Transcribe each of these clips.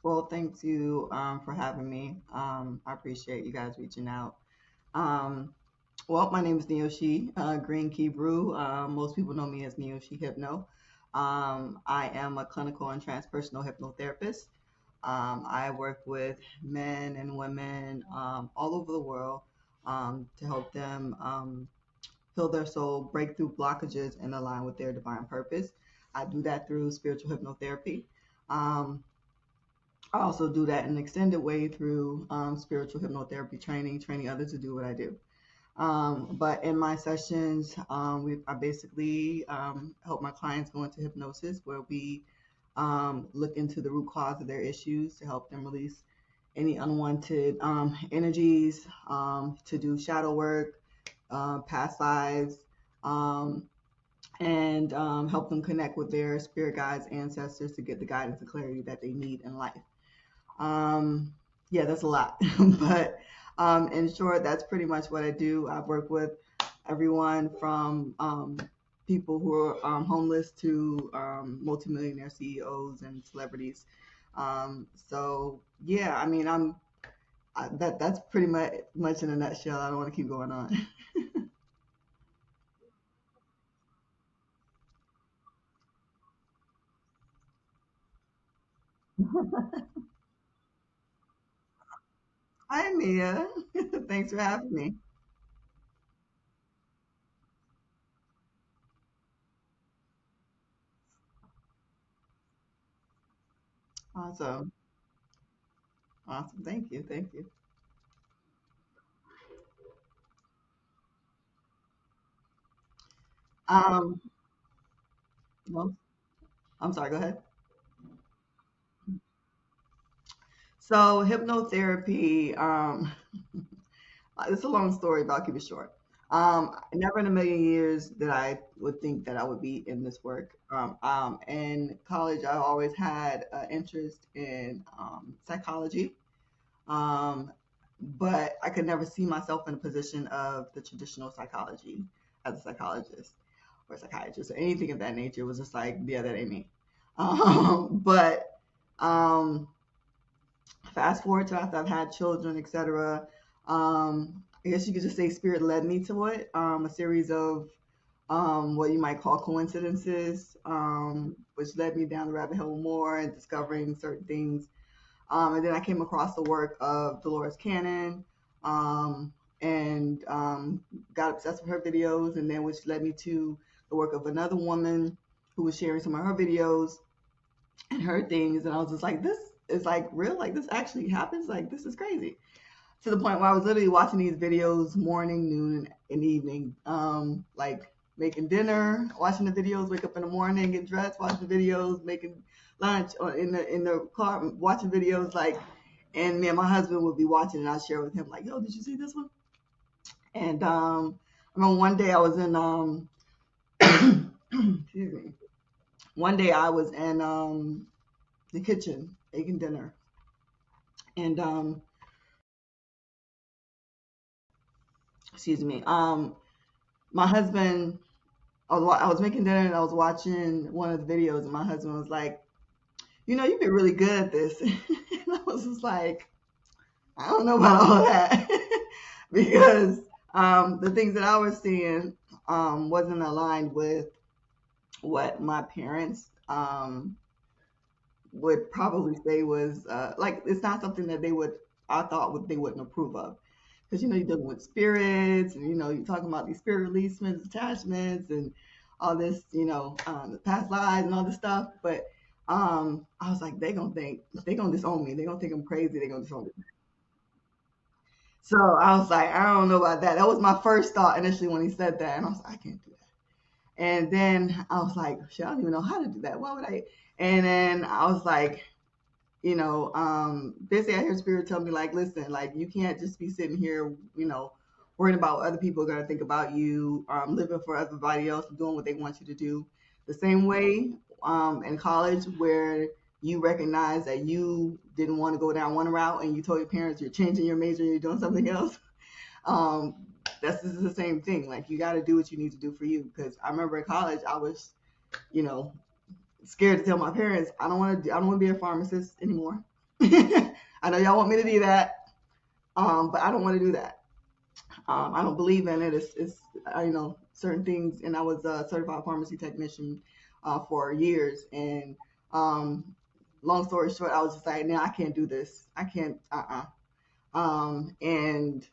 Well, thank you for having me. I appreciate you guys reaching out. Um, well, my name is Neoshi Green Key Brew. Most people know me as Neoshi Hypno. I am a clinical and transpersonal hypnotherapist. I work with men and women all over the world to help them heal their soul, break through blockages, and align with their divine purpose. I do that through spiritual hypnotherapy. Um, I also do that in an extended way through spiritual hypnotherapy training others to do what I do. But in my sessions, I basically help my clients go into hypnosis where we look into the root cause of their issues to help them release any unwanted energies, to do shadow work, past lives, um, and help them connect with their spirit guides, ancestors to get the guidance and clarity that they need in life. Um, yeah, that's a lot. But in short, that's pretty much what I do. I've worked with everyone from people who are homeless to multimillionaire CEOs and celebrities. So yeah, I mean, that's pretty much in a nutshell. I don't want to keep going on. Hi, Mia. Thanks for having me. Awesome. Awesome. Thank you. Thank you. Um, well, I'm sorry. Go ahead. So hypnotherapy, it's a long story, but I'll keep it short. Never in a million years that I would think that I would be in this work. In college, I always had an interest in psychology, um, but I could never see myself in a position of the traditional psychology as a psychologist or psychiatrist or anything of that nature. It was just like, yeah, that ain't me. But um, fast forward to after I've had children, etc. I guess you could just say spirit led me to it. A series of what you might call coincidences, which led me down the rabbit hole more and discovering certain things. And then I came across the work of Dolores Cannon, um, and got obsessed with her videos, and then which led me to the work of another woman who was sharing some of her videos and her things, and I was just like, this is like real, like this actually happens, like this is crazy. To the point where I was literally watching these videos morning, noon, and evening, like making dinner, watching the videos, wake up in the morning, get dressed, watch the videos, making lunch, or in the car, watching videos, like, and me and my husband would be watching, and I'd share with him, like, yo, did you see this one? And I remember one day I was in, excuse me, one day I was in the kitchen making dinner, and excuse me, my husband, I was making dinner and I was watching one of the videos, and my husband was like, "You know, you've been really good at this." And I was just like, "I don't know about all that," because the things that I was seeing wasn't aligned with what my parents would probably say was like. It's not something that they would, I thought, would they wouldn't approve of. Because you're dealing with spirits, and you're talking about these spirit releasements, attachments, and all this, the past lives and all this stuff. But I was like, they gonna disown me. They gonna think I'm crazy. They gonna disown me. So I was like, I don't know about that. That was my first thought initially when he said that, and I was like, I can't do that. And then I was like, shit, I don't even know how to do that. Why would I? And then I was like, basically I hear spirit tell me, like, listen, like, you can't just be sitting here, worrying about what other people are gonna think about you, living for everybody else, doing what they want you to do. The same way in college where you recognize that you didn't want to go down one route and you told your parents you're changing your major, you're doing something else. Um, that's just the same thing. Like, you got to do what you need to do for you. Because I remember in college, I was, you know, scared to tell my parents I don't want to be a pharmacist anymore. I know y'all want me to do that, but I don't want to do that. I don't believe in it. Certain things, and I was a certified pharmacy technician for years. And long story short, I was just like, no, I can't do this. I can't. And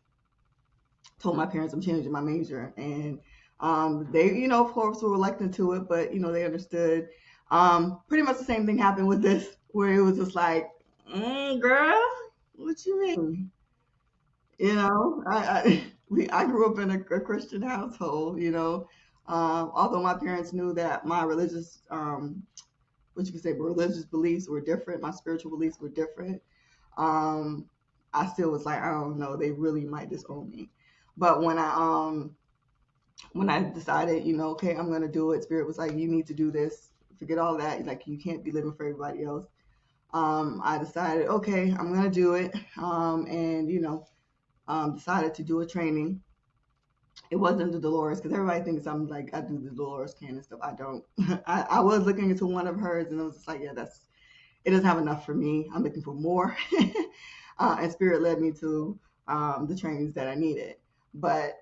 told my parents I'm changing my major, and they, of course, were reluctant to it, but they understood. Pretty much the same thing happened with this, where it was just like, girl, what you mean? I grew up in a Christian household. Although my parents knew that my religious, what you could say, religious beliefs were different, my spiritual beliefs were different. Um, I still was like, I don't know, they really might disown me. But when I decided, okay, I'm gonna do it, Spirit was like, you need to do this. Forget all that. Like, you can't be living for everybody else. I decided, okay, I'm gonna do it. And decided to do a training. It wasn't the Dolores, because everybody thinks I'm like, I do the Dolores can and stuff. I don't. I was looking into one of hers, and it was just like, yeah, it doesn't have enough for me. I'm looking for more. And Spirit led me to the trainings that I needed. But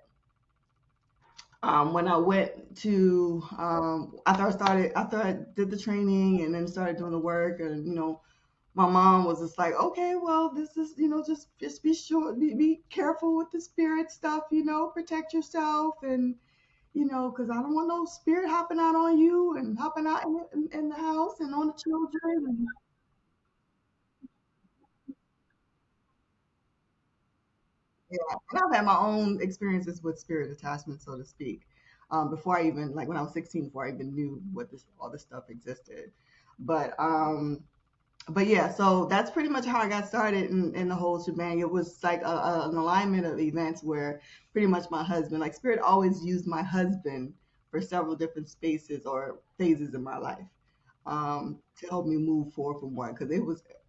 when I went to after I did the training and then started doing the work, and my mom was just like, okay, well, this is, just be sure, be careful with the spirit stuff, protect yourself, and because I don't want no spirit hopping out on you and hopping out in the house and on the children. And yeah, and I've had my own experiences with spirit attachment, so to speak. Before I even, like, when I was 16, before I even knew what this all this stuff existed. But but yeah, so that's pretty much how I got started in the whole shebang. It was like an alignment of events where pretty much my husband, like, Spirit always used my husband for several different spaces or phases in my life, to help me move forward from one. Because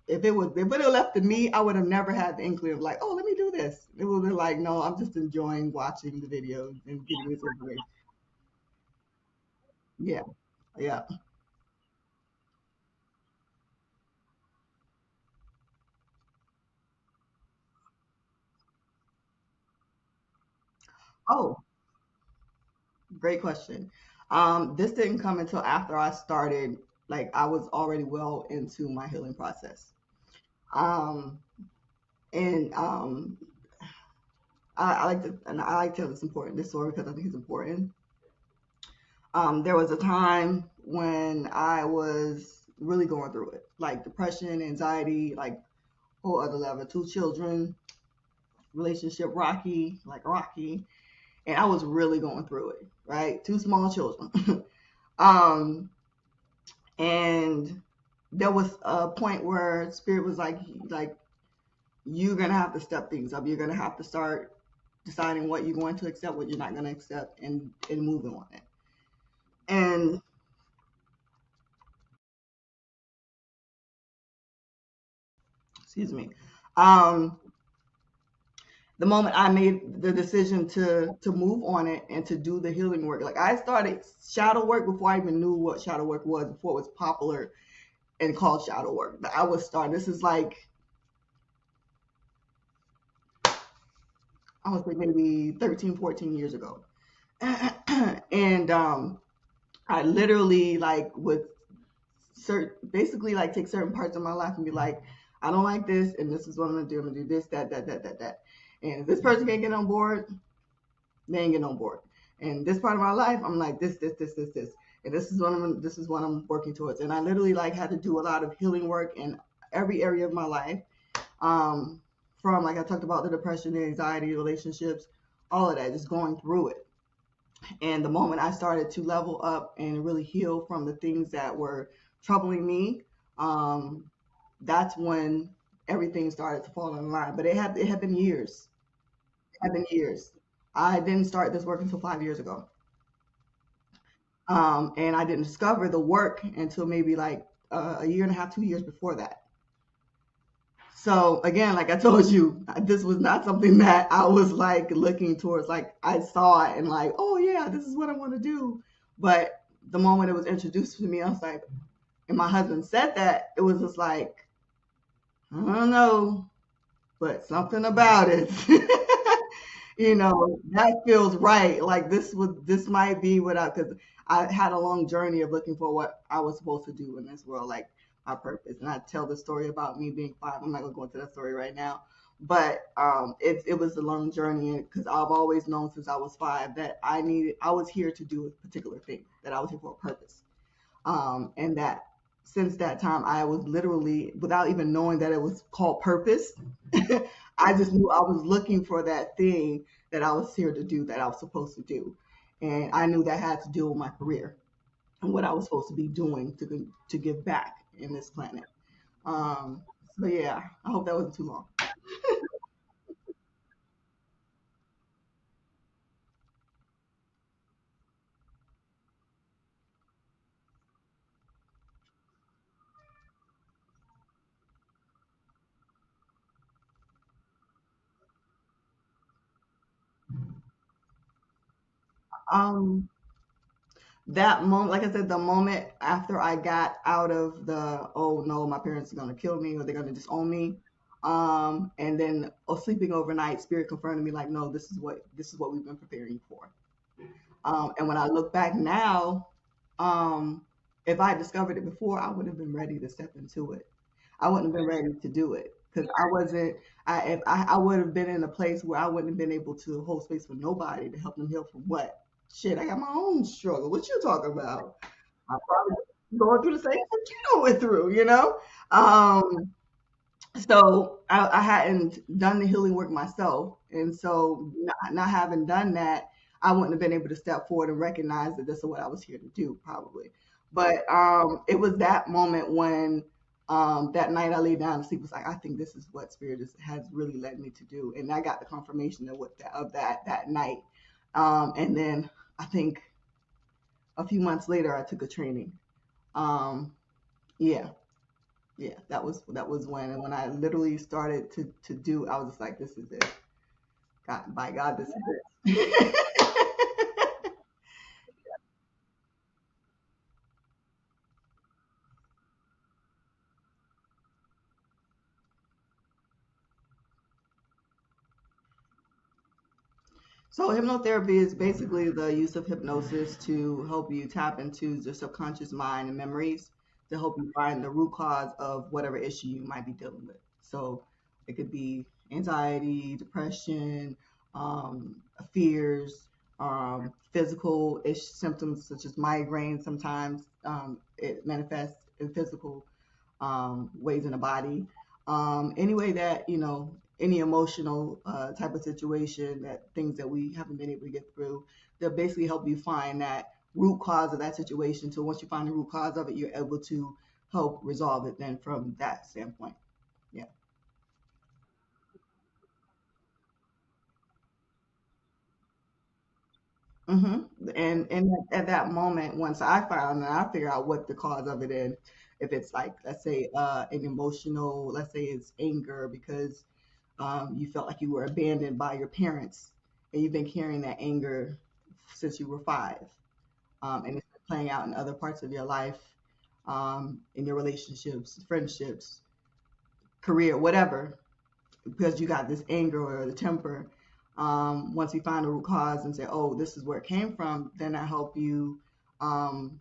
if it would have left to me, I would have never had the inkling of like, oh, let me do this. It would have been like, no, I'm just enjoying watching the videos and getting this information. Yeah, yeah. Oh, great question. This didn't come until after I started, like, I was already well into my healing process. Um, and I like to tell this story because I think it's important. There was a time when I was really going through it, like depression, anxiety, like whole other level. Two children, relationship rocky, like rocky, and I was really going through it. Right, two small children. um, and there was a point where Spirit was like you're gonna have to step things up. You're gonna have to start deciding what you're going to accept, what you're not going to accept, and moving on it. And excuse me, um, the moment I made the decision to move on it and to do the healing work, like, I started shadow work before I even knew what shadow work was, before it was popular and called shadow work. I was starting. This is like, I would say maybe 13, 14 years ago. And I literally, like, would basically, like, take certain parts of my life and be like, I don't like this, and this is what I'm gonna do. I'm gonna do this, that. And if this person can't get on board, they ain't getting on board. And this part of my life, I'm like, this. And this is what I'm working towards. And I literally, like, had to do a lot of healing work in every area of my life. Um, from, like, I talked about, the depression, the anxiety, relationships, all of that, just going through it. And the moment I started to level up and really heal from the things that were troubling me, um, that's when everything started to fall in line. But it had been years. It had been years. I didn't start this work until 5 years ago. And I didn't discover the work until maybe like a year and a half, 2 years before that. So again, like I told you, this was not something that I was like looking towards. Like, I saw it and like, oh yeah, this is what I want to do. But the moment it was introduced to me, I was like, and my husband said that, it was just like, I don't know, but something about it, that feels right. Like this might be what because I had a long journey of looking for what I was supposed to do in this world, like my purpose. And I tell the story about me being five. I'm not gonna go into that story right now, but it was a long journey because I've always known since I was five that I was here to do a particular thing, that I was here for a purpose, and that since that time I was literally, without even knowing that it was called purpose, I just knew I was looking for that thing that I was here to do, that I was supposed to do, and I knew that had to do with my career and what I was supposed to be doing to give back in this planet. um so yeah, I hope that wasn't too long. um that moment, like I said, the moment after I got out of the, oh no, my parents are gonna kill me or they're gonna disown me, and then sleeping overnight, spirit confirmed to me like, no, this is what we've been preparing you for. And when I look back now, um, if I had discovered it before, I would have been ready to step into it. I wouldn't have been ready to do it because I wasn't. If I would have been in a place where I wouldn't have been able to hold space for nobody to help them heal from what shit. I got my own struggle. What you talking about? I'm probably going through the same thing you went through. Um, so I hadn't done the healing work myself, and so not having done that, I wouldn't have been able to step forward and recognize that this is what I was here to do, probably. But it was that moment when that night I lay down to sleep, was like, I think this is what spirit has really led me to do, and I got the confirmation of that night. And then I think a few months later, I took a training. Um, yeah, yeah, that was when I literally started to do. I was just like, this is it. God, by God, this is it. So hypnotherapy is basically the use of hypnosis to help you tap into your subconscious mind and memories to help you find the root cause of whatever issue you might be dealing with. So it could be anxiety, depression, fears, physical ish symptoms such as migraine. Sometimes it manifests in physical ways in the body. Any way that, any emotional type of situation, that things that we haven't been able to get through, they'll basically help you find that root cause of that situation. So once you find the root cause of it, you're able to help resolve it then from that standpoint. Yeah. And at that moment, once I found and I figure out what the cause of it is, if it's like, let's say, an emotional, let's say it's anger because you felt like you were abandoned by your parents, and you've been carrying that anger since you were five, and it's been playing out in other parts of your life, in your relationships, friendships, career, whatever, because you got this anger or the temper. Once you find the root cause and say, oh, this is where it came from, then I help you um,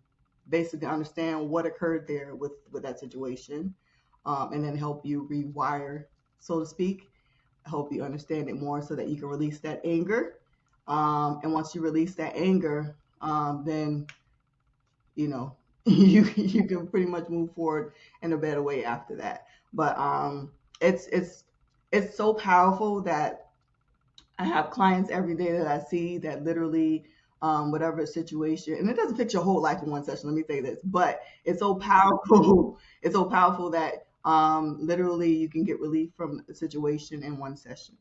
basically understand what occurred there with that situation, and then help you rewire, so to speak, help you understand it more so that you can release that anger. And once you release that anger, then you can pretty much move forward in a better way after that. But it's so powerful that I have clients every day that I see that literally, whatever situation, and it doesn't fix your whole life in one session. Let me say this, but it's so powerful. It's so powerful that literally you can get relief from a situation in one session.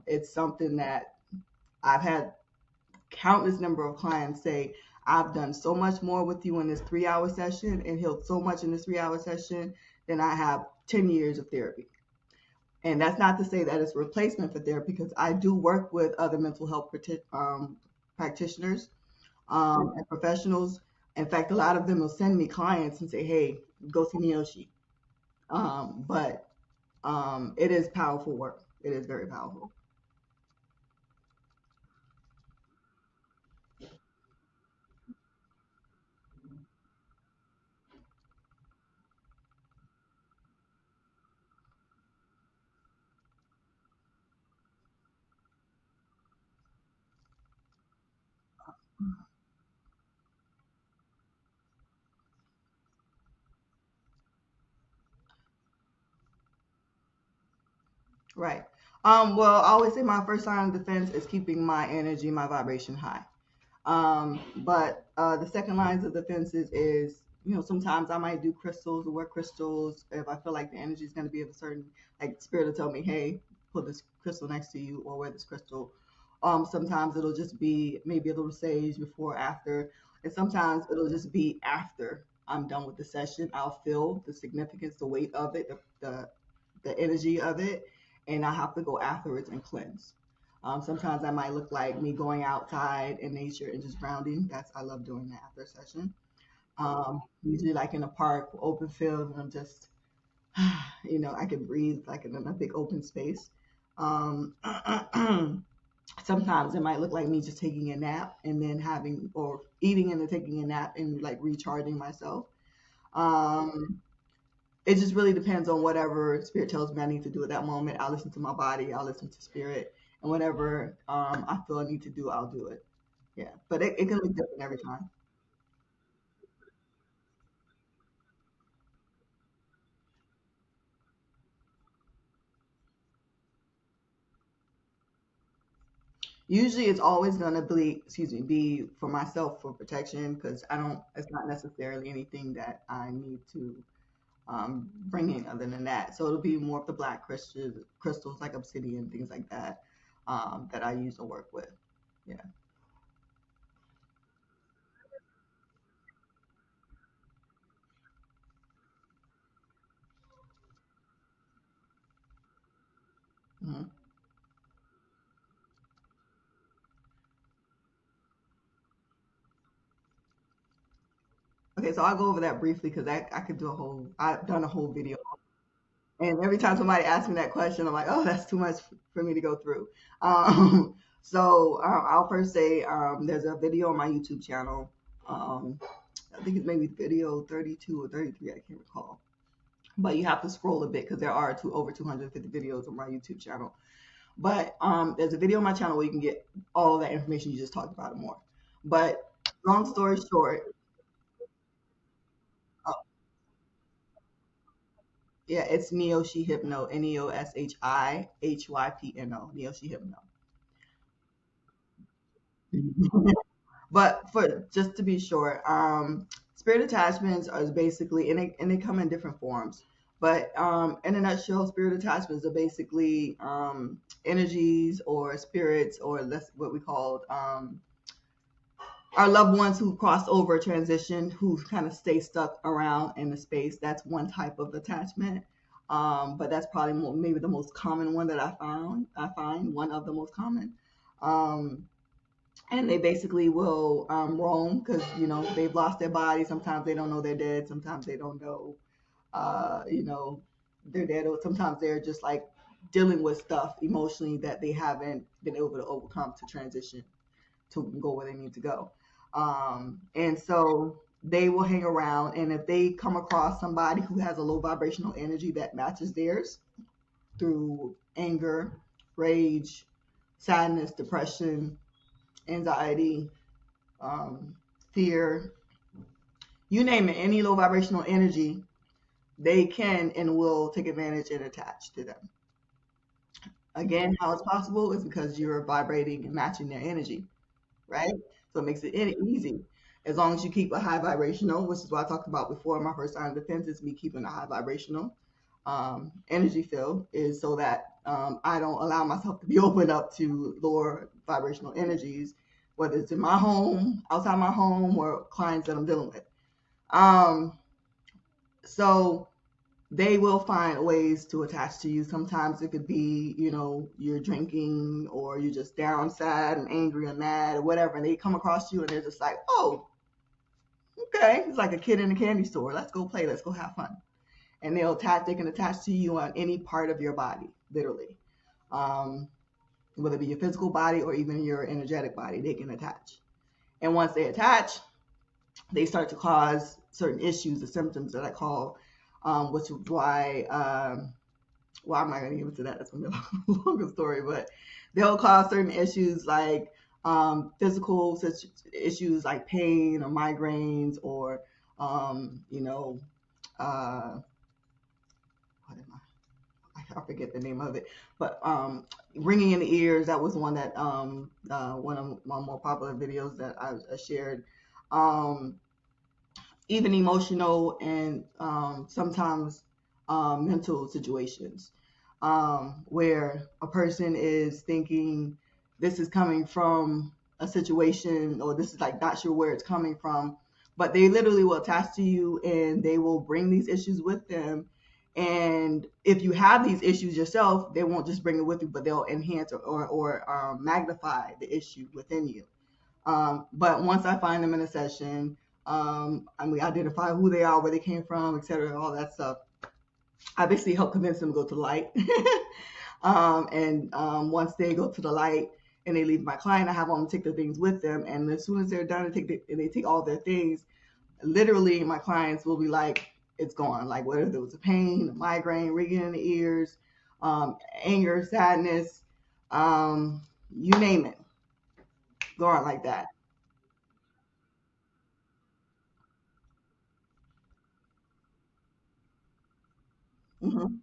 It's something that I've had countless number of clients say, I've done so much more with you in this 3 hour session and healed so much in this 3 hour session than I have 10 years of therapy. And that's not to say that it's a replacement for therapy, because I do work with other mental health practitioners, and professionals. In fact, a lot of them will send me clients and say, hey, go see Neoshi. But it is powerful work. It is very powerful. Right. Well, I always say my first line of defense is keeping my energy, my vibration high. But the second lines of defenses is, sometimes I might do crystals or wear crystals if I feel like the energy is going to be of a certain, like spirit will tell me, hey, put this crystal next to you or wear this crystal. Sometimes it'll just be maybe a little sage before or after. And sometimes it'll just be after I'm done with the session. I'll feel the significance, the weight of it, the energy of it, and I have to go afterwards and cleanse. Sometimes I might look like me going outside in nature and just grounding. I love doing that after a session. Usually like in a park, open field, and I'm just, I can breathe like in a big open space. Um, Sometimes it might look like me just taking a nap and then having, or eating and then taking a nap and like recharging myself. Um, it just really depends on whatever spirit tells me I need to do at that moment. I'll listen to my body, I'll listen to spirit, and whatever I feel I need to do, I'll do it. Yeah, but it can look different every time. Usually, it's always gonna be for myself for protection because I don't. It's not necessarily anything that I need to bring in other than that. So it'll be more of the black crystals like obsidian, things like that, that I use to work with. Yeah. Mhm. Okay, so I'll go over that briefly because I could do a whole. I've done a whole video, and every time somebody asks me that question, I'm like, oh, that's too much for me to go through. Um, I'll first say there's a video on my YouTube channel. Um, I think it's maybe video 32 or 33. I can't recall, but you have to scroll a bit because there are over 250 videos on my YouTube channel. But there's a video on my channel where you can get all of that information you just talked about and more. But long story short, uh, yeah, it's Neoshi Hypno, Neoshi Hypno, Neoshi Hypno. But for just to be sure, spirit attachments are basically, and they come in different forms. But in a nutshell, spirit attachments are basically energies or spirits, or that's what we call our loved ones who crossed over transition, who kind of stay stuck around in the space. That's one type of attachment. But that's probably maybe the most common one that I find one of the most common. Um, and they basically will roam because they've lost their body. Sometimes they don't know they're dead. Sometimes they don't know, you know, they're dead. Or sometimes they're just like dealing with stuff emotionally that they haven't been able to overcome to transition to go where they need to go. And so they will hang around, and if they come across somebody who has a low vibrational energy that matches theirs through anger, rage, sadness, depression, anxiety, um, fear, you name it, any low vibrational energy, they can and will take advantage and attach to them. Again, how it's possible is because you're vibrating and matching their energy, right? So it makes it easy. As long as you keep a high vibrational, which is what I talked about before, my first line of defense is me keeping a high vibrational energy field, is so that I don't allow myself to be opened up to lower vibrational energies, whether it's in my home, outside my home, or clients that I'm dealing with. Um, so they will find ways to attach to you. Sometimes it could be, you're drinking or you're just down, sad, and angry and mad or whatever, and they come across you and they're just like, oh, okay. It's like a kid in a candy store. Let's go play. Let's go have fun. and they can attach to you on any part of your body, literally. Um, Whether it be your physical body or even your energetic body, they can attach. And once they attach, they start to cause certain issues, the symptoms that I call, which is why am I going to get into that? That's going to be a longer story, but they'll cause certain issues like physical issues like pain or migraines or, you know, uh, what am I forget the name of it, but ringing in the ears. That was one that one of my more popular videos that I shared. Um, Even emotional and sometimes mental situations where a person is thinking this is coming from a situation or this is like not sure where it's coming from, but they literally will attach to you and they will bring these issues with them. And if you have these issues yourself, they won't just bring it with you, but they'll enhance or magnify the issue within you. But once I find them in a session, and we identify who they are, where they came from, et cetera, all that stuff, I basically help convince them to go to the light. And once they go to the light and they leave my client, I have them take their things with them. And as soon as they're done, they take all their things. Literally, my clients will be like, it's gone. Like whether there was a pain, a migraine, ringing in the ears, anger, sadness, you name it, gone like that. Hmm.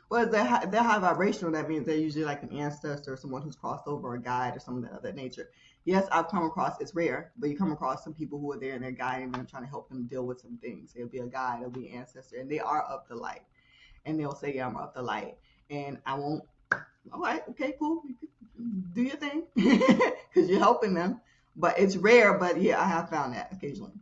Well, they're high vibrational. That means they're usually like an ancestor, someone who's crossed over, a guide, or something of that nature. Yes, I've come across. It's rare, but you come across some people who are there and they're guiding them, trying to help them deal with some things. It'll be a guide, it'll be an ancestor, and they are of the light. And they'll say, "Yeah, I'm of the light," and I won't. All right, okay, cool. Do your thing, because you're helping them. But it's rare. But yeah, I have found that occasionally.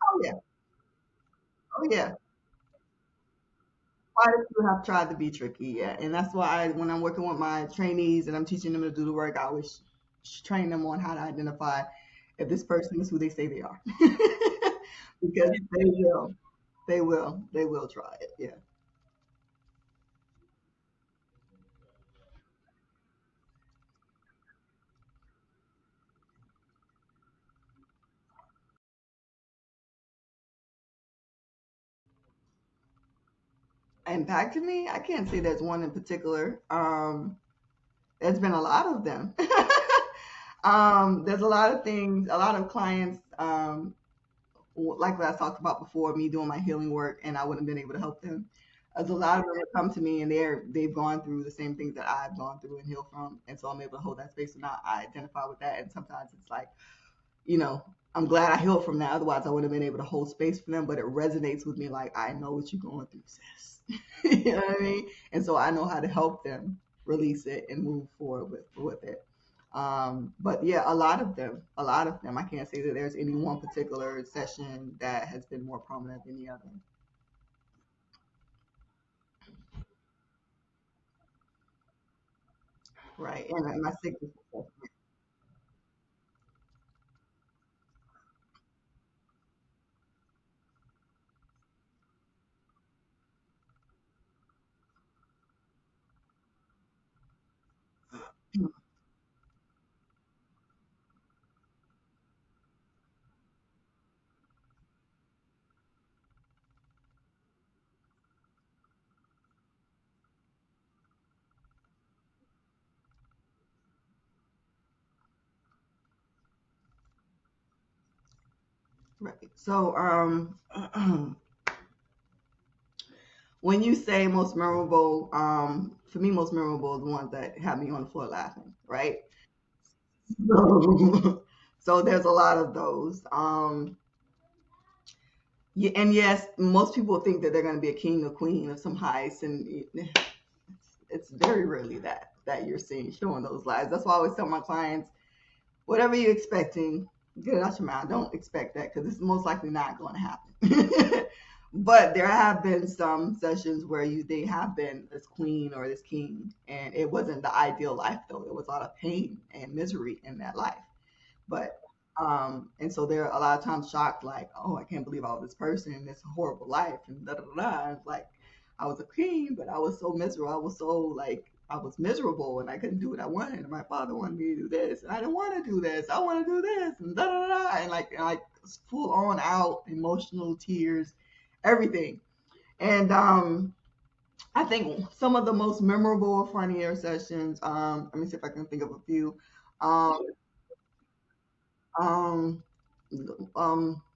Oh yeah, oh yeah. Quite a few have tried to be tricky, yeah. And that's why when I'm working with my trainees and I'm teaching them to do the work, I always train them on how to identify if this person is who they say they are. Because they will try it, yeah. Impacted me, I can't say there's one in particular. There's been a lot of them. There's a lot of things, a lot of clients, like what I talked about before, me doing my healing work, and I wouldn't have been able to help them. There's a lot of them that come to me, and they've gone through the same things that I've gone through and healed from, and so I'm able to hold that space. And now I identify with that, and sometimes it's like, you know, I'm glad I healed from that. Otherwise, I wouldn't have been able to hold space for them. But it resonates with me, like I know what you're going through, sis. You know what I mean? And so I know how to help them release it and move forward with it. But yeah, a lot of them. I can't say that there's any one particular session that has been more prominent than the other. Right. And my sickness. Right. So, when you say most memorable, for me, most memorable is the ones that have me on the floor laughing, right? So, so there's a lot of those. Yeah, and yes, most people think that they're going to be a king or queen of some heist, and it's very rarely that you're seeing showing those lives. That's why I always tell my clients, whatever you're expecting, get it out your mouth. Don't expect that because it's most likely not going to happen. But there have been some sessions where they have been this queen or this king, and it wasn't the ideal life though. It was a lot of pain and misery in that life. But and so they're a lot of times shocked, like, oh, I can't believe I was this person in this horrible life, and da da da. Da. It's like I was a queen, but I was so miserable. I was so like I was miserable, and I couldn't do what I wanted. And my father wanted me to do this, and I didn't want to do this. I want to do this, and da da da. And like full on out emotional tears, everything. And I think some of the most memorable or funnier sessions. Let me see if I can think of a few. Um, um,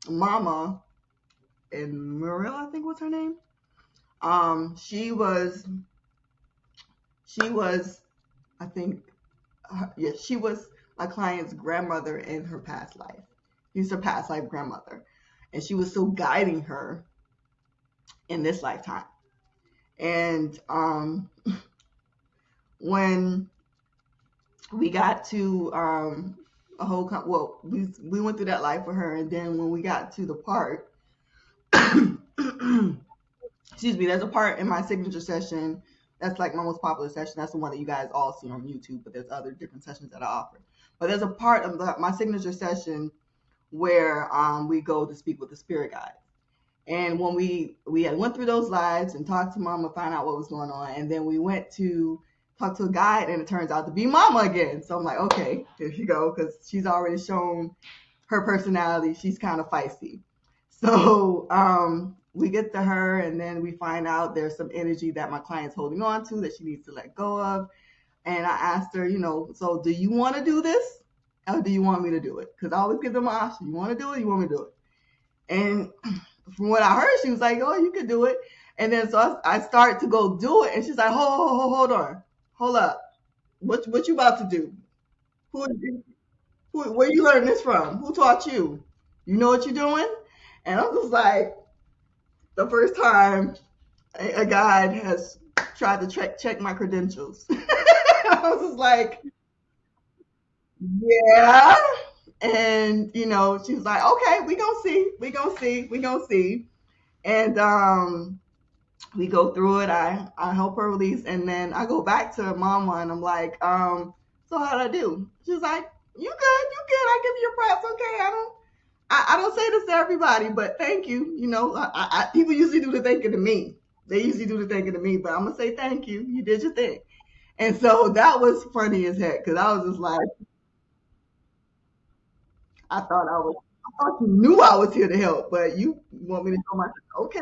Mama and Muriel, I think was her name. She was, I think, yeah, she was my client's grandmother in her past life. She was her past life grandmother, and she was still guiding her in this lifetime. And when we got to well, we went through that life with her, and then when we got to the part excuse me, there's a part in my signature session that's like my most popular session. That's the one that you guys all see on YouTube, but there's other different sessions that I offer. But there's a part of my signature session where we go to speak with the spirit guide. And when we had went through those lives and talked to Mama, find out what was going on, and then we went to talk to a guide, and it turns out to be Mama again. So I'm like, okay, here she go, because she's already shown her personality. She's kind of feisty. So we get to her, and then we find out there's some energy that my client's holding on to that she needs to let go of. And I asked her, so do you want to do this, or do you want me to do it? Because I always give them an option. You want to do it? You want me to do it? And from what I heard, she was like, "Oh, you could do it." And then so I start to go do it, and she's like, hold on, hold up. What you about to do? Who, where you learning this from? Who taught you? You know what you're doing? And I was like, the first time a guide has tried to check my credentials. I was just like, yeah. And she was like, okay, we gonna see. And we go through it. I help her release, and then I go back to Mama, and I'm like, so how'd I do? She's like, you good. I give you your props. Okay, I don't say this to everybody, but thank you. People usually do the thanking to me. They usually do the thanking to me, but I'm gonna say thank you. You did your thing. And so that was funny as heck because I was just like, I thought you knew I was here to help, but you want me to show myself. Okay.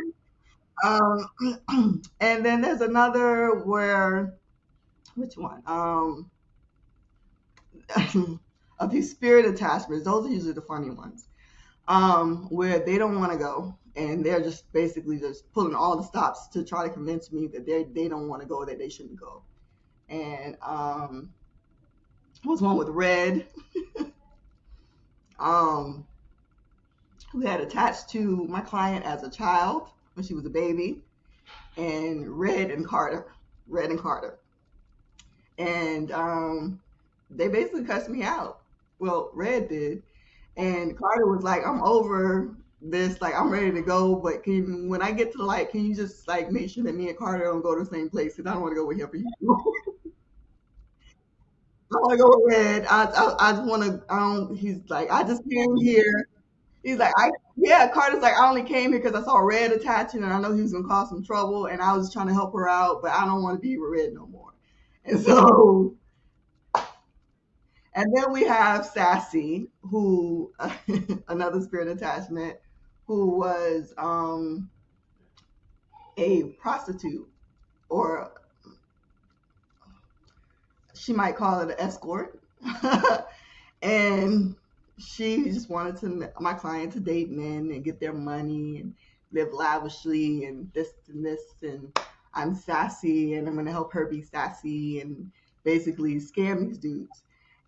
And then there's another where, which one? Of these spirit attachments. Those are usually the funny ones. Where they don't want to go, and they're just basically just pulling all the stops to try to convince me that they don't want to go, that they shouldn't go. And was one with Red, um, who had attached to my client as a child when she was a baby, and Red and Carter, and they basically cussed me out. Well, Red did, and Carter was like, "I'm over this. Like, I'm ready to go. But when I get to the light, can you just like make sure that me and Carter don't go to the same place? Because I don't want to go with him for you. I want to go with Red. I just want to. He's like, I just came here. He's like, yeah. Carter's like, I only came here because I saw Red attaching, and I know he was gonna cause some trouble, and I was just trying to help her out, but I don't want to be with Red no more. And so, and then we have Sassy, who another spirit attachment, who was a prostitute, or she might call it an escort. And she just wanted my client to date men and get their money and live lavishly and this and I'm sassy and I'm gonna help her be sassy and basically scam these dudes.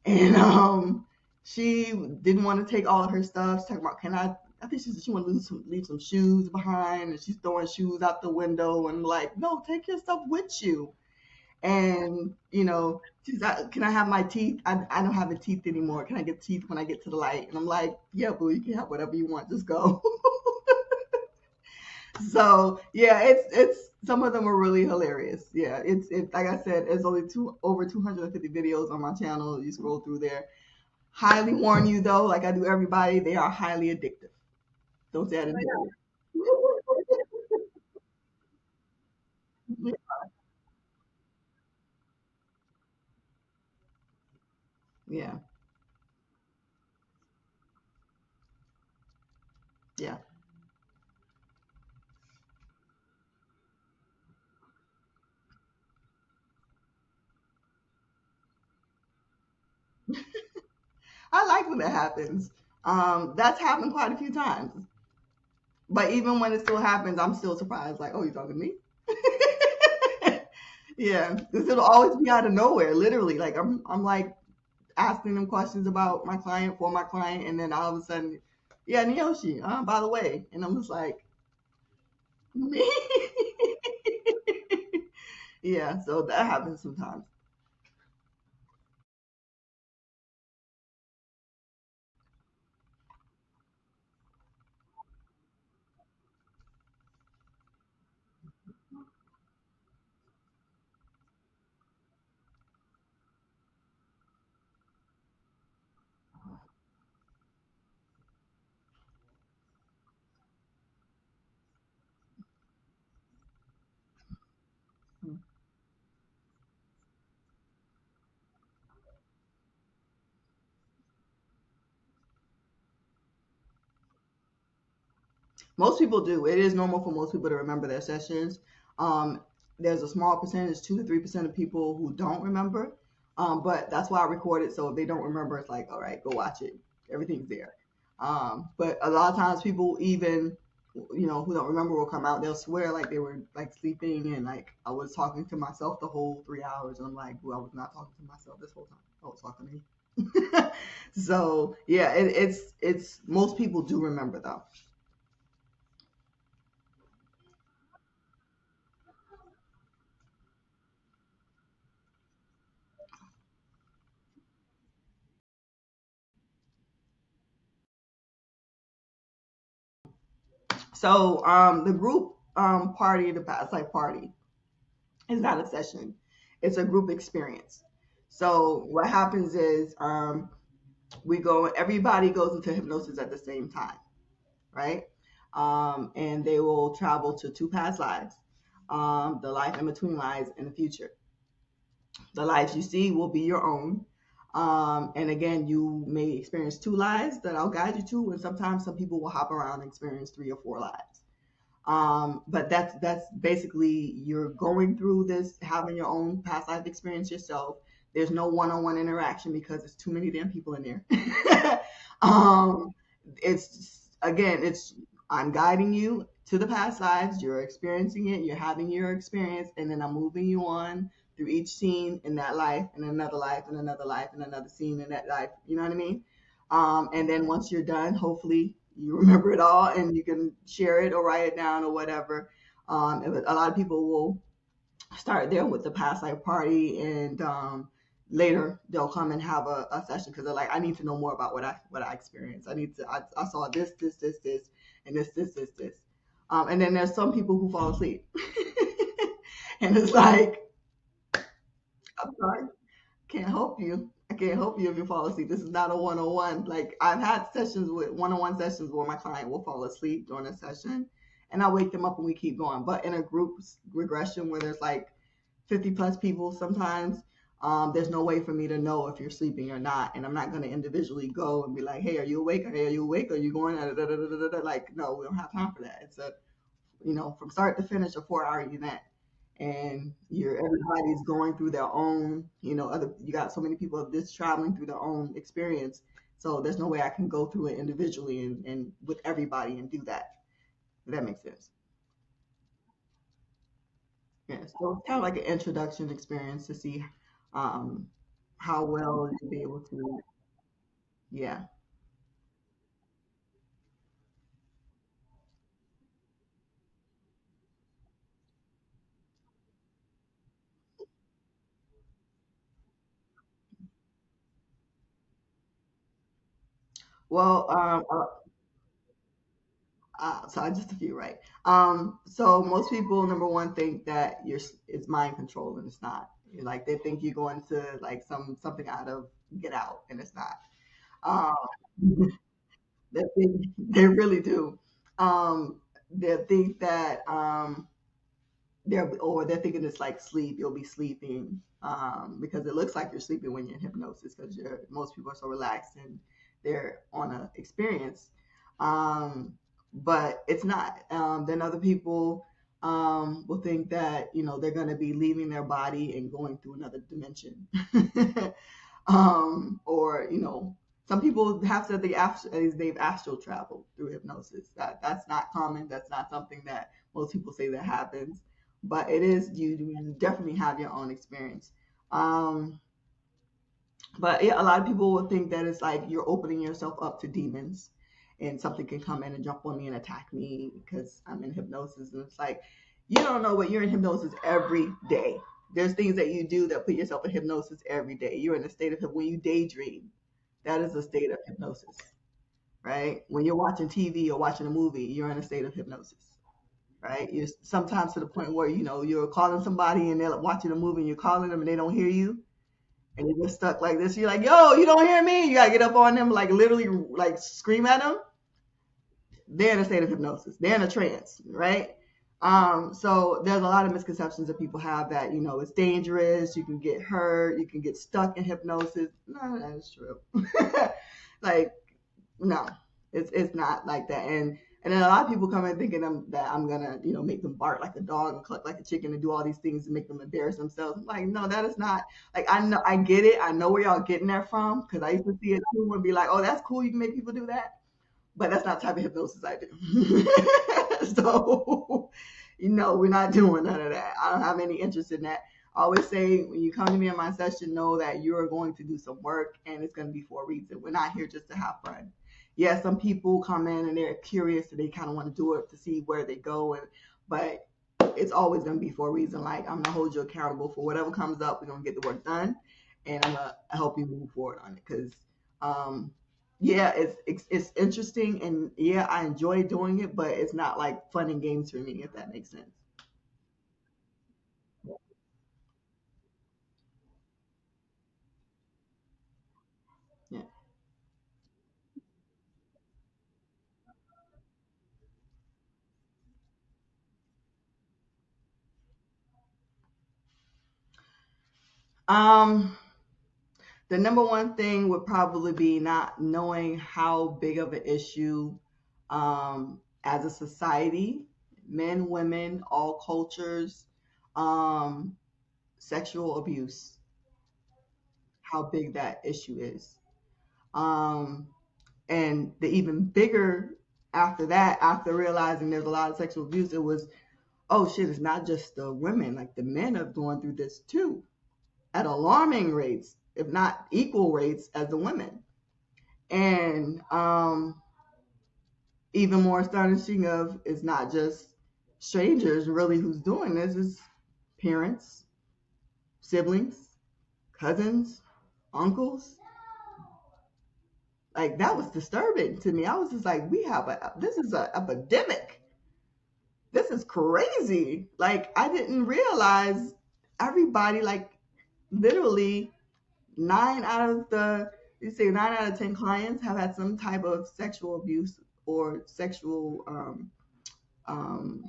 And she didn't want to take all of her stuff. She's talking about can I think she wanted to leave some shoes behind and she's throwing shoes out the window and like, no, take your stuff with you. And she's like, can I have my teeth? I don't have the teeth anymore. Can I get teeth when I get to the light? And I'm like, yeah, boo, you can have whatever you want. Just go. So yeah, it's some of them are really hilarious. Yeah, it's like I said, there's only over 250 videos on my channel. You scroll through there. Highly warn you though, like I do everybody, they are highly addictive. Don't say I didn't tell you. Yeah, yeah. I like when that happens. That's happened quite a few times. But even when it still happens, I'm still surprised. Like, oh, you talking to me? Yeah, because it'll always be out of nowhere. Literally, like I'm like asking them questions about my client for my client, and then all of a sudden, yeah, Neoshi. By the way, and I'm just like me. Yeah, so that happens sometimes. Most people do. It is normal for most people to remember their sessions. Um, there's a small percentage, 2 to 3% of people who don't remember. But that's why I record it. So if they don't remember, it's like, all right, go watch it. Everything's there. But a lot of times people even, who don't remember will come out. They'll swear like they were like sleeping and like I was talking to myself the whole 3 hours. And I'm like, well, I was not talking to myself this whole time. I was talking to me. So yeah, it's most people do remember though. So the group party, the past life party, is not a session. It's a group experience. So what happens is everybody goes into hypnosis at the same time, right? And they will travel to two past lives, the life in between lives and the future. The lives you see will be your own. And again, you may experience two lives that I'll guide you to, and sometimes some people will hop around and experience 3 or 4 lives. But that's basically you're going through this, having your own past life experience yourself. There's no one-on-one interaction because there's too many damn people in there. um, it's again, it's I'm guiding you to the past lives. You're experiencing it. You're having your experience, and then I'm moving you on through each scene in that life, and another life, and another life, and another scene in that life. You know what I mean? And then once you're done, hopefully you remember it all and you can share it or write it down or whatever. A lot of people will start there with the past life party and later they'll come and have a session because they're like, I need to know more about what I experienced. I saw this, and this. And then there's some people who fall asleep. And it's like, I'm sorry. Can't help you. I can't help you if you fall asleep. This is not a one-on-one. Like I've had sessions with one-on-one sessions where my client will fall asleep during a session, and I wake them up and we keep going. But in a group regression where there's like 50 plus people, sometimes there's no way for me to know if you're sleeping or not, and I'm not going to individually go and be like, "Hey, are you awake? Hey, are you awake? Are you going?" Like, no, we don't have time for that. It's a from start to finish a 4 hour event and everybody's going through their own other you got so many people of this traveling through their own experience So there's no way I can go through it individually and with everybody and do that. If that makes sense. Yeah. So it's kind of like an introduction experience to see um, how well you'll be able to. Yeah. Well, so just a few, right? So most people, number one, think that it's mind control, and it's not. Like they think you're going to like something out of Get Out, and it's not. Um, they really do. Um, they think that they're thinking it's like sleep. You'll be sleeping because it looks like you're sleeping when you're in hypnosis because most people are so relaxed and they're on a experience. Um, but it's not. Then other people will think that they're going to be leaving their body and going through another dimension. Or some people have said they've astral traveled through hypnosis. That's not common. That's not something that most people say that happens, but it is. You definitely have your own experience. Um, but yeah, a lot of people will think that it's like you're opening yourself up to demons, and something can come in and jump on me and attack me because I'm in hypnosis. And it's like you don't know, but you're in hypnosis every day. There's things that you do that put yourself in hypnosis every day. You're in a state of when you daydream. That is a state of hypnosis, right? When you're watching TV or watching a movie, you're in a state of hypnosis, right? You're sometimes to the point where you're calling somebody and they're watching a movie and you're calling them and they don't hear you and you're just stuck like this. You're like, yo, you don't hear me. You gotta get up on them, like literally, like scream at them. They're in a state of hypnosis. They're in a trance, right? So there's a lot of misconceptions that people have that it's dangerous. You can get hurt. You can get stuck in hypnosis. None of that is true. Like no, it's not like that. And then a lot of people come in thinking that I'm gonna make them bark like a dog and cluck like a chicken and do all these things to make them embarrass themselves. I'm like, no, that is not. Like I know, I get it. I know where y'all getting that from because I used to see it too and be like, oh, that's cool. You can make people do that, but that's not the type of hypnosis I do. So, we're not doing none of that. I don't have any interest in that. I always say when you come to me in my session, know that you're going to do some work and it's going to be for a reason. We're not here just to have fun. Yeah, some people come in and they're curious and they kind of want to do it to see where they go, but it's always going to be for a reason. Like I'm gonna hold you accountable for whatever comes up. We're gonna get the work done, and I'm gonna help you move forward on it because um, yeah, it's interesting and yeah, I enjoy doing it, but it's not like fun and games for me, if that makes sense. Yeah. Um, the number one thing would probably be not knowing how big of an issue, as a society, men, women, all cultures, um, sexual abuse, how big that issue is. Um, and the even bigger after that, after realizing there's a lot of sexual abuse, it was, oh shit, it's not just the women, like the men are going through this too at alarming rates, if not equal rates as the women. And even more astonishing of it's not just strangers really who's doing this, is parents, siblings, cousins, uncles. Like that was disturbing to me. I was just like, this is a epidemic. This is crazy. Like I didn't realize everybody, like literally you say 9 out of 10 clients have had some type of sexual abuse or sexual um,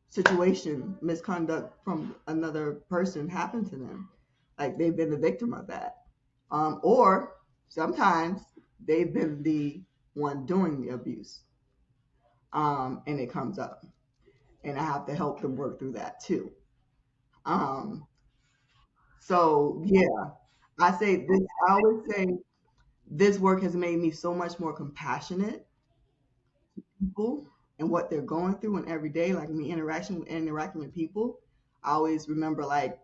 situation, misconduct from another person happen to them. Like they've been the victim of that. Or sometimes they've been the one doing the abuse. And it comes up. And I have to help them work through that too. Um, so yeah, I say this. I always say This work has made me so much more compassionate to people and what they're going through and every day, like me interacting with people. I always remember like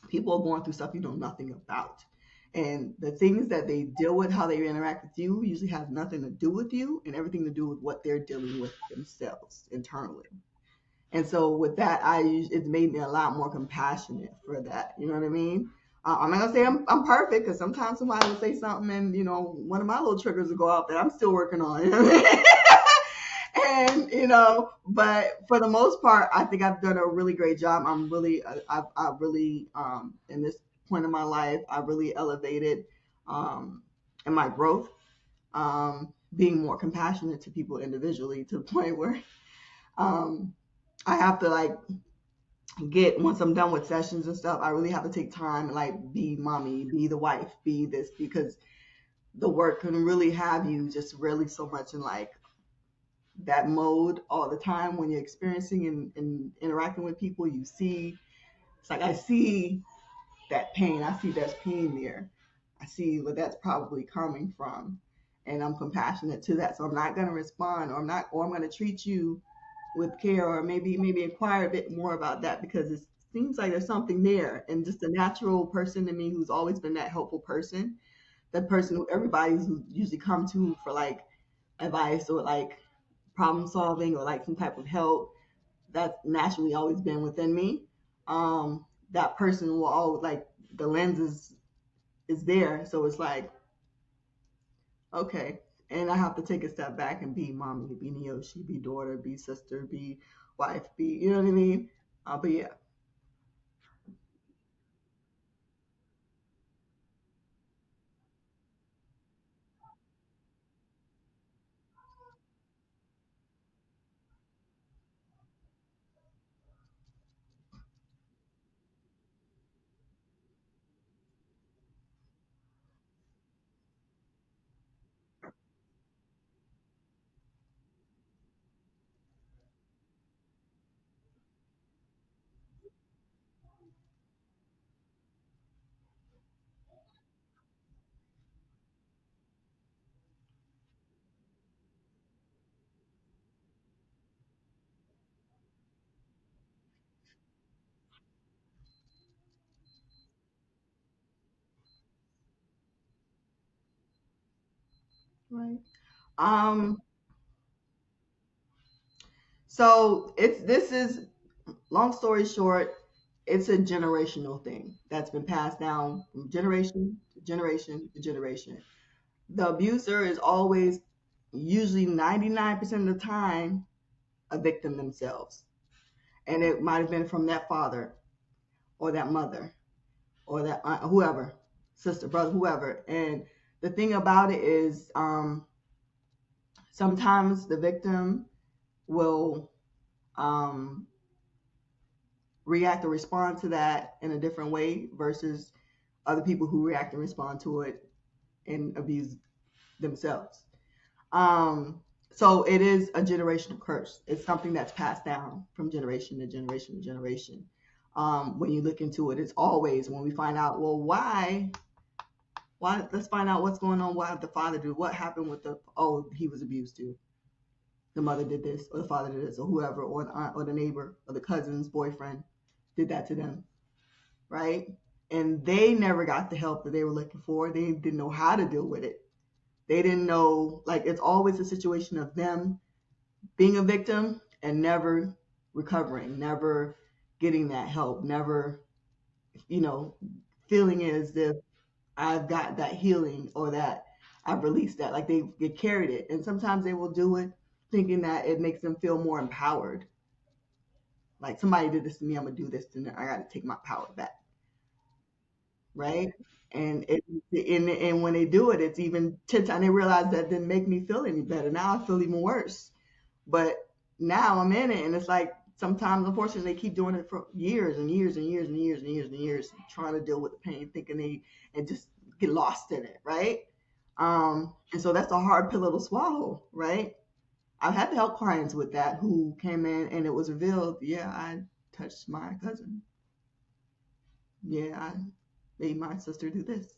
people are going through stuff you know nothing about. And the things that they deal with, how they interact with you, usually has nothing to do with you and everything to do with what they're dealing with themselves internally. And so with that, it's made me a lot more compassionate for that. You know what I mean? I'm not gonna say I'm perfect because sometimes somebody will say something and one of my little triggers will go out that I'm still working on. You know what I mean? And but for the most part, I think I've done a really great job. I've really in this point of my life, I really elevated in my growth, being more compassionate to people individually to the point where um, I have to like get once I'm done with sessions and stuff. I really have to take time and like be mommy, be the wife, be this because the work can really have you just really so much in like that mode all the time when you're experiencing and interacting with people. You see, it's like I see that pain. I see there's pain there. I see where that's probably coming from, and I'm compassionate to that. So I'm not gonna respond, or I'm gonna treat you with care, or maybe inquire a bit more about that because it seems like there's something there, and just a natural person to me who's always been that helpful person, that person who everybody's who usually come to for like advice or like problem solving or like some type of help. That's naturally always been within me. That person will always like the lens is there, so it's like okay, and I have to take a step back and be mommy, be Neoshi, be daughter, be sister, be wife, be you know what I mean. But yeah, right. Um, so it's this is long story short, it's a generational thing that's been passed down from generation to generation to generation. The abuser is always, usually 99% of the time, a victim themselves. And it might have been from that father or that mother or that aunt, whoever, sister, brother, whoever. And the thing about it is sometimes the victim will um, react or respond to that in a different way versus other people who react and respond to it and abuse themselves. Um, so it is a generational curse. It's something that's passed down from generation to generation to generation. When you look into it, it's always when we find out, well, why? Let's find out what's going on. Why did the father do? What happened with the? Oh, he was abused too. The mother did this, or the father did this, or whoever, or the aunt, or the neighbor, or the cousin's boyfriend did that to them, right? And they never got the help that they were looking for. They didn't know how to deal with it. They didn't know, like, it's always a situation of them being a victim and never recovering, never getting that help, never, you know, feeling as if I've got that healing or that I've released that. Like they get carried it. And sometimes they will do it thinking that it makes them feel more empowered. Like somebody did this to me, I'm gonna do this to them. I gotta take my power back. Right? And when they do it, it's even 10 times. They realize that didn't make me feel any better. Now I feel even worse. But now I'm in it, and it's like sometimes, unfortunately, they keep doing it for years and years and years and years and years and years, trying to deal with the pain, thinking they and just get lost in it, right? And so that's a hard pill to swallow, right? I've had to help clients with that who came in and it was revealed, yeah, I touched my cousin. Yeah, I made my sister do this.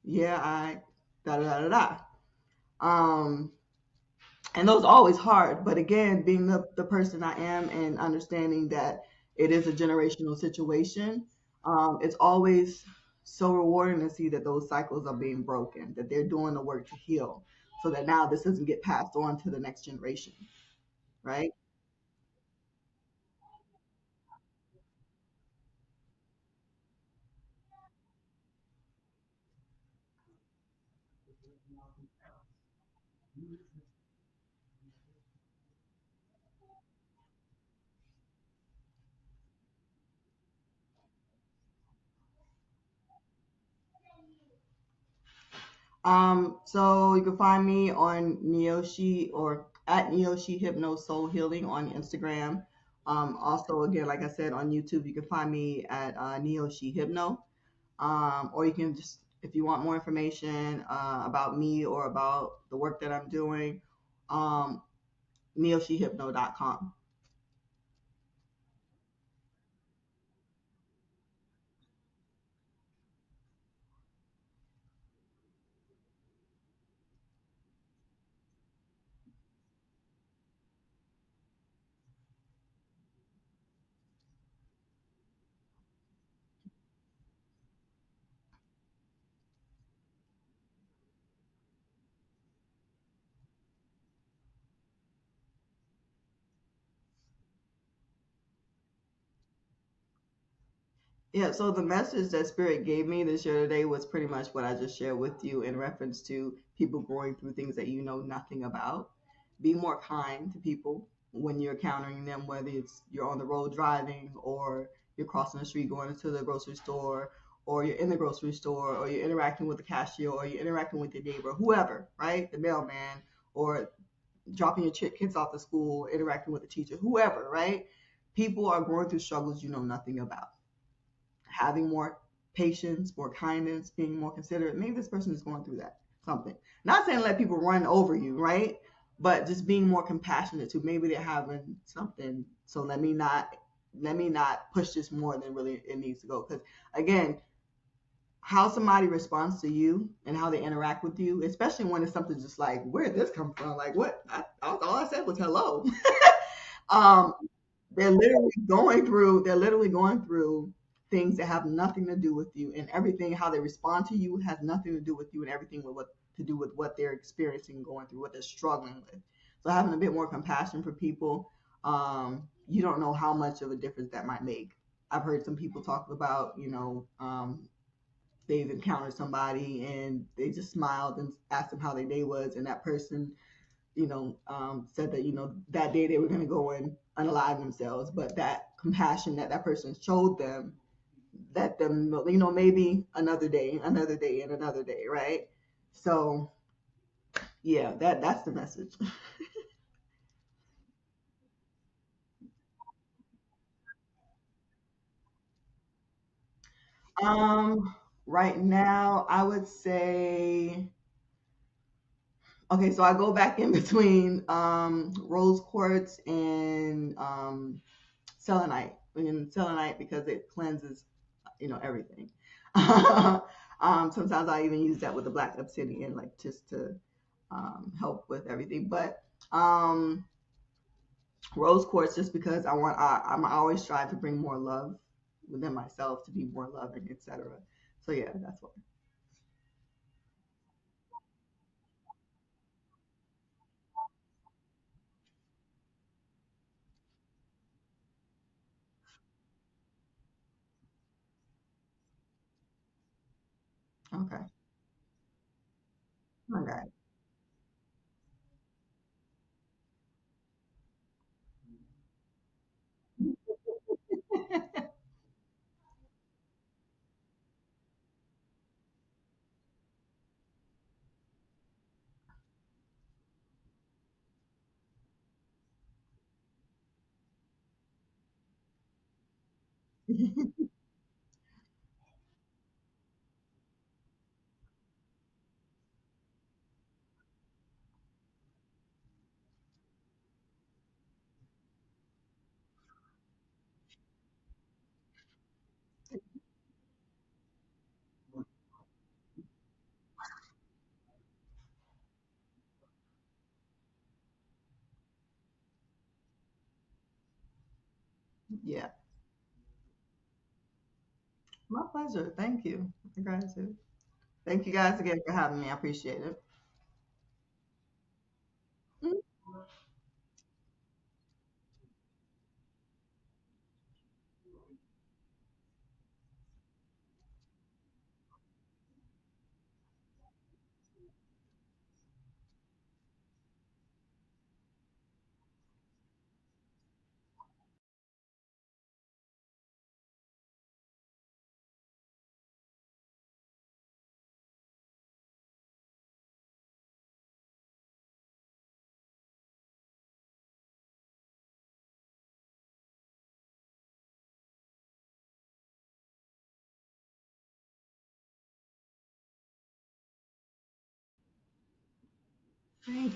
yeah, I da da da da da. Um, and those are always hard. But again, being the person I am and understanding that it is a generational situation, it's always so rewarding to see that those cycles are being broken, that they're doing the work to heal, so that now this doesn't get passed on to the next generation, right? So you can find me on Neoshi or at Neoshi Hypno Soul Healing on Instagram. Also, again, like I said, on YouTube, you can find me at Neoshi Hypno. Or you can just, if you want more information about me or about the work that I'm doing, um, neoshihypno.com. Yeah, so the message that Spirit gave me this year today was pretty much what I just shared with you in reference to people going through things that you know nothing about. Be more kind to people when you're encountering them, whether it's you're on the road driving or you're crossing the street going into the grocery store or you're in the grocery store or you're interacting with the cashier or you're interacting with your neighbor, whoever, right? The mailman or dropping your kids off to school, interacting with the teacher, whoever, right? People are going through struggles you know nothing about. Having more patience, more kindness, being more considerate. Maybe this person is going through that something. Not saying let people run over you, right? But just being more compassionate to maybe they're having something. So let me not push this more than really it needs to go. Because again, how somebody responds to you and how they interact with you, especially when it's something just like, where did this come from? Like, what? All I said was hello. um, they're literally going through things that have nothing to do with you, and everything how they respond to you has nothing to do with you, and everything with what to do with what they're experiencing, going through, what they're struggling with. So having a bit more compassion for people, you don't know how much of a difference that might make. I've heard some people talk about, they've encountered somebody and they just smiled and asked them how their day was, and that person said that that day they were going to go and unalive themselves, but that compassion that that person showed them, let them maybe another day, and another day, right? So yeah, that's the message. Right now, I would say, okay, so I go back in between rose quartz and selenite. And selenite because it cleanses, everything. Sometimes I even use that with the black obsidian, like just to help with everything. But rose quartz, just because I'm always strive to bring more love within myself, to be more loving, etc. So yeah, that's what. Okay. Okay. Yeah, my pleasure. Thank you. Gratitude. Thank you guys again for having me. I appreciate it. Mhm. Thank